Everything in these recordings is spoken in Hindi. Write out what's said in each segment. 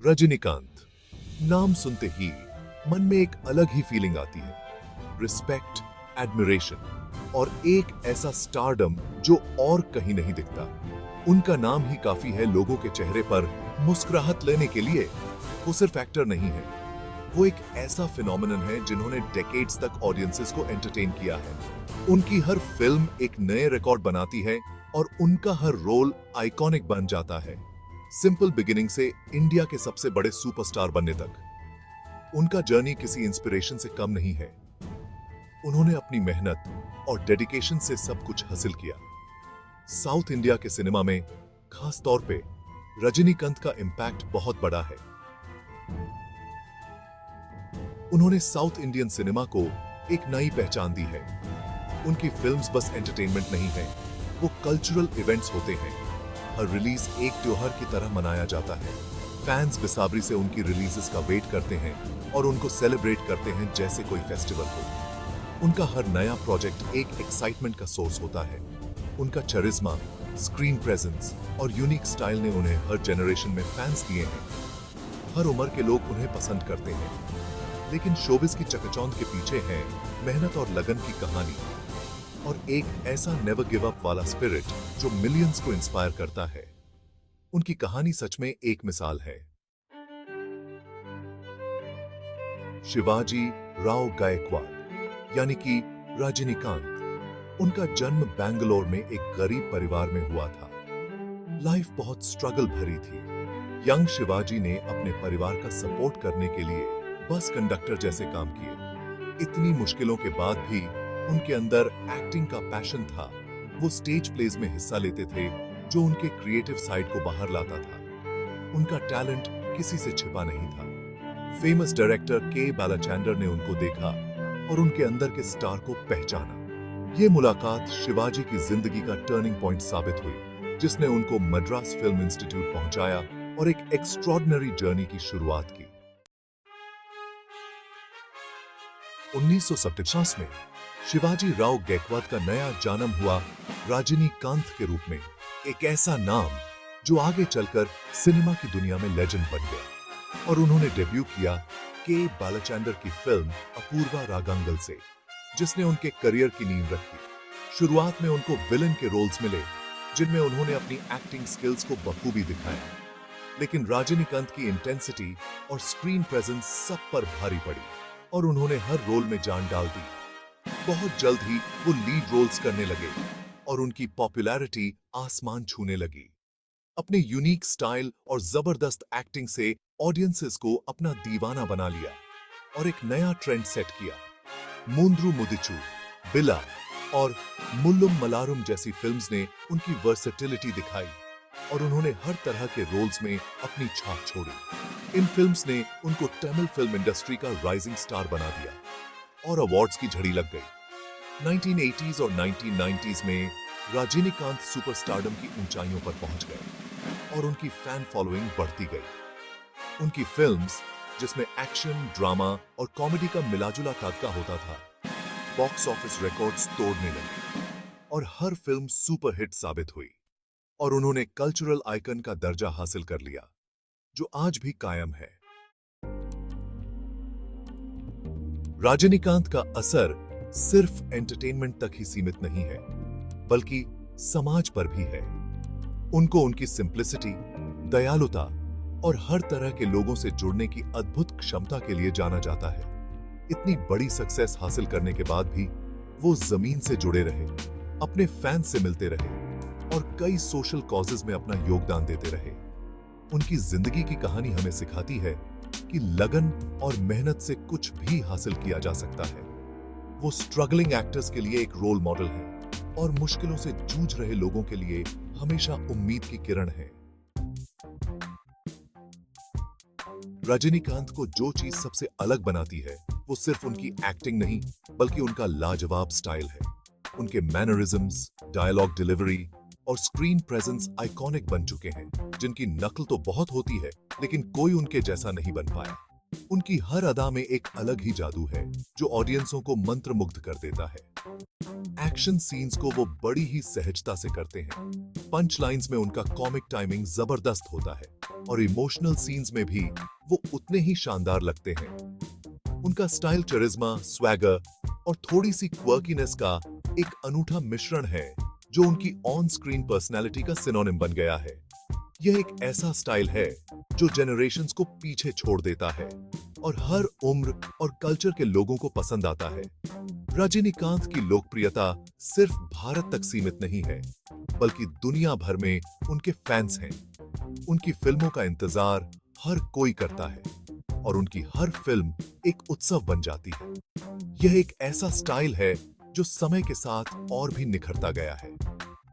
रजनीकांत नाम सुनते ही मन में एक अलग ही फीलिंग आती है। रिस्पेक्ट, एडमिरेशन और एक ऐसा स्टारडम जो और कहीं नहीं दिखता। उनका नाम ही काफी है लोगों के चेहरे पर मुस्कुराहट लेने के लिए। वो सिर्फ एक्टर नहीं है, वो एक ऐसा फिनोमिनन है जिन्होंने डेकेड्स तक ऑडियंसेस को एंटरटेन किया है। उनकी हर फिल्म एक नए रिकॉर्ड बनाती है और उनका हर रोल आइकॉनिक बन जाता है। सिंपल बिगिनिंग से इंडिया के सबसे बड़े सुपरस्टार बनने तक उनका जर्नी किसी इंस्पिरेशन से कम नहीं है। उन्होंने अपनी मेहनत और डेडिकेशन से सब कुछ हासिल किया। साउथ इंडिया के सिनेमा में खास तौर पे रजनीकांत का इंपैक्ट बहुत बड़ा है। उन्होंने साउथ इंडियन सिनेमा को एक नई पहचान दी है। उनकी फिल्म्स बस एंटरटेनमेंट नहीं है, वो कल्चरल इवेंट्स होते हैं। हर रिलीज एक त्योहार की तरह मनाया जाता है। फैंस बेसब्री से उनकी रिलीजेस का वेट करते हैं और उनको सेलिब्रेट करते हैं जैसे कोई फेस्टिवल हो। उनका हर नया प्रोजेक्ट एक एक्साइटमेंट का सोर्स होता है। उनका चरिज्मा, स्क्रीन प्रेजेंस और यूनिक स्टाइल ने उन्हें हर जनरेशन में फैंस दिए हैं। हर उम्र के लोग उन्हें पसंद करते हैं। लेकिन शोबिस की चकाचौंध के पीछे है मेहनत और लगन की कहानी और एक ऐसा नेवर गिव अप वाला स्पिरिट जो मिलियंस को इंस्पायर करता है। उनकी कहानी सच में एक मिसाल है। शिवाजी राव गायकवाड़ यानी कि रजनीकांत। उनका जन्म बेंगलोर में एक गरीब परिवार में हुआ था। लाइफ बहुत स्ट्रगल भरी थी। यंग शिवाजी ने अपने परिवार का सपोर्ट करने के लिए बस कंडक्टर जैसे काम किए। इतनी मुश्किलों के बाद भी उनके अंदर एक्टिंग का पैशन था। वो स्टेज प्लेज में हिस्सा लेते थे जो उनके क्रिएटिव साइड को बाहर लाता था। उनका टैलेंट किसी से छिपा नहीं था। फेमस डायरेक्टर के बालाचंद्र ने उनको देखा और उनके अंदर के स्टार को पहचाना। ये मुलाकात शिवाजी की जिंदगी का टर्निंग पॉइंट साबित हुई, जिसने उनको मद्रास फिल्म इंस्टीट्यूट पहुंचाया और एक एक्स्ट्रॉर्डिनरी जर्नी की शुरुआत की। 1957 में शिवाजी राव गायकवाड़ का नया जन्म हुआ रजनीकांत के रूप में। एक ऐसा नाम जो आगे चलकर सिनेमा की दुनिया में लेजेंड बन गया। और उन्होंने डेब्यू किया के बालाचंद्र की फिल्म अपूर्वा रागंगल से, जिसने उनके करियर की नींव रखी। शुरुआत में उनको विलन के रोल्स मिले जिनमें उन्होंने अपनी एक्टिंग स्किल्स को बखूबी दिखाया। लेकिन रजनीकांत की इंटेंसिटी और स्क्रीन प्रेजेंस सब पर भारी पड़ी और उन्होंने हर रोल में जान डाल दी। बहुत जल्द ही वो लीड रोल्स करने लगे और उनकी पॉपुलैरिटी आसमान छूने लगी। अपने यूनिक स्टाइल और जबरदस्त एक्टिंग से ऑडियंसेस को अपना दीवाना बना लिया और एक नया ट्रेंड सेट किया। मूंद्रू मुदिचू, बिला और मुल्लुम मलारुम जैसी फिल्म्स ने उनकी वर्सेटिलिटी दिखाई और उन्होंने हर तरह के रोल्स में अपनी छाप छोड़ी। इन फिल्म्स ने उनको तमिल फिल्म इंडस्ट्री का राइजिंग स्टार बना दिया और अवार्ड्स की झड़ी लग गई। 1980s और 1990s में रजनीकांत सुपरस्टारडम की ऊंचाइयों पर पहुंच गए और उनकी फैन फॉलोइंग बढ़ती गई। उनकी फिल्म्स, जिसमें एक्शन, ड्रामा और कॉमेडी का मिलाजुला तड़का होता था, बॉक्स ऑफिस रिकॉर्ड्स तोड़ने लगी और हर फिल्म सुपर हिट साबित हुई और उन्होंने कल्चरल आइकन का दर्जा हासिल कर लिया जो आज भी कायम है। रजनीकांत का असर सिर्फ एंटरटेनमेंट तक ही सीमित नहीं है, बल्कि समाज पर भी है। उनको उनकी सिंप्लिसिटी, दयालुता और हर तरह के लोगों से जुड़ने की अद्भुत क्षमता के लिए जाना जाता है। इतनी बड़ी सक्सेस हासिल करने के बाद भी वो जमीन से जुड़े रहे, अपने फैंस से मिलते रहे और कई सोशल कॉजेज में अपना योगदान देते रहे। उनकी जिंदगी की कहानी हमें सिखाती है कि लगन और मेहनत से कुछ भी हासिल किया जा सकता है। वो स्ट्रगलिंग एक्टर्स के लिए एक रोल मॉडल है और मुश्किलों से जूझ रहे लोगों के लिए हमेशा उम्मीद की किरण है। रजनीकांत को जो चीज सबसे अलग बनाती है वो सिर्फ उनकी एक्टिंग नहीं, बल्कि उनका लाजवाब स्टाइल है। उनके मैनरिज्म्स, डायलॉग डिलीवरी और स्क्रीन प्रेजेंस आइकॉनिक बन चुके हैं, जिनकी नकल तो बहुत होती है लेकिन कोई उनके जैसा नहीं बन पाया। उनकी हर अदा में एक अलग ही जादू है जो ऑडियंसों को मंत्रमुग्ध कर देता है। एक्शन सीन्स को वो बड़ी ही सहजता से करते हैं। पंच लाइंस में उनका कॉमिक टाइमिंग जबरदस्त होता है और इमोशनल सीन्स में भी वो उतने ही शानदार लगते हैं। उनका स्टाइल, चरिज्मा, स्वैगर और थोड़ी सी क्वर्कीनेस का एक अनूठा मिश्रण है जो उनकी ऑन स्क्रीन पर्सनैलिटी का सिनोनिम बन गया है। यह एक ऐसा स्टाइल है जो जेनरेशंस को पीछे छोड़ देता है और हर उम्र और कल्चर के लोगों को पसंद आता है। रजनीकांत की लोकप्रियता सिर्फ भारत तक सीमित नहीं है, बल्कि दुनिया भर में उनके फैंस हैं। उनकी फिल्मों का इंतजार हर कोई करता है और उनकी हर फिल्म एक उत्सव बन जाती है। यह एक ऐसा स्टाइल है जो समय के साथ और भी निखरता गया है।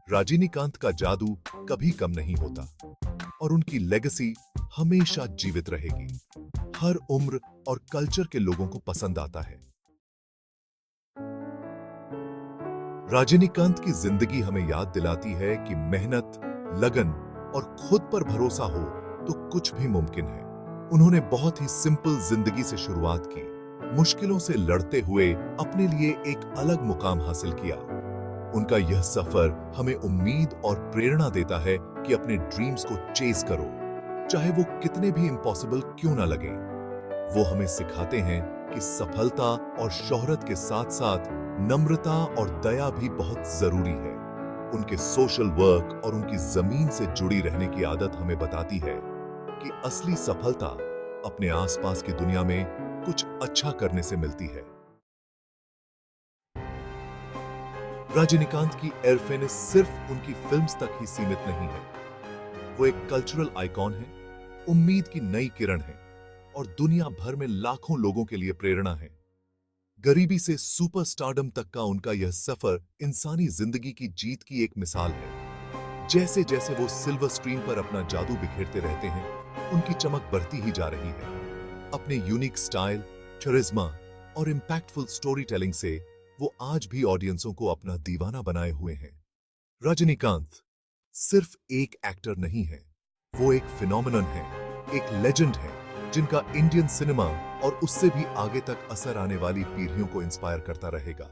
रजनीकांत का जादू कभी कम नहीं होता और उनकी लेगेसी हमेशा जीवित रहेगी। हर उम्र और कल्चर के लोगों को पसंद आता है। रजनीकांत की जिंदगी हमें याद दिलाती है कि मेहनत, लगन और खुद पर भरोसा हो तो कुछ भी मुमकिन है। उन्होंने बहुत ही सिंपल जिंदगी से शुरुआत की, मुश्किलों से लड़ते हुए अपने लिए एक अलग मुकाम हासिल किया। उनका यह सफर हमें उम्मीद और प्रेरणा देता है कि अपने ड्रीम्स को चेज करो, चाहे वो कितने भी इम्पॉसिबल क्यों ना लगे। वो हमें सिखाते हैं कि सफलता और शोहरत के साथ साथ नम्रता और दया भी बहुत जरूरी है। उनके सोशल वर्क और उनकी जमीन से जुड़ी रहने की आदत हमें बताती है कि असली सफलता अपने आसपास की दुनिया में कुछ अच्छा करने से मिलती है। रजनीकांत की एयरफेनिस सिर्फ उनकी फिल्म्स तक ही सीमित नहीं है। वो एक कल्चरल आइकॉन है, उम्मीद की नई किरण है और दुनिया भर में लाखों लोगों के लिए प्रेरणा है। गरीबी से सुपरस्टारडम तक का उनका यह सफर इंसानी जिंदगी की जीत की एक मिसाल है। जैसे जैसे वो सिल्वर स्क्रीन पर अपना जादू बिखेरते रहते हैं, उनकी चमक बढ़ती ही जा रही है। अपने यूनिक स्टाइल, चरिज्मा और इंपैक्टफुल स्टोरी टेलिंग से वो आज भी ऑडियंसों को अपना दीवाना बनाए हुए हैं। रजनीकांत सिर्फ एक एक्टर नहीं है, वो एक फिनोमिनन है, एक लेजेंड है जिनका इंडियन सिनेमा और उससे भी आगे तक असर आने वाली पीढ़ियों को इंस्पायर करता रहेगा।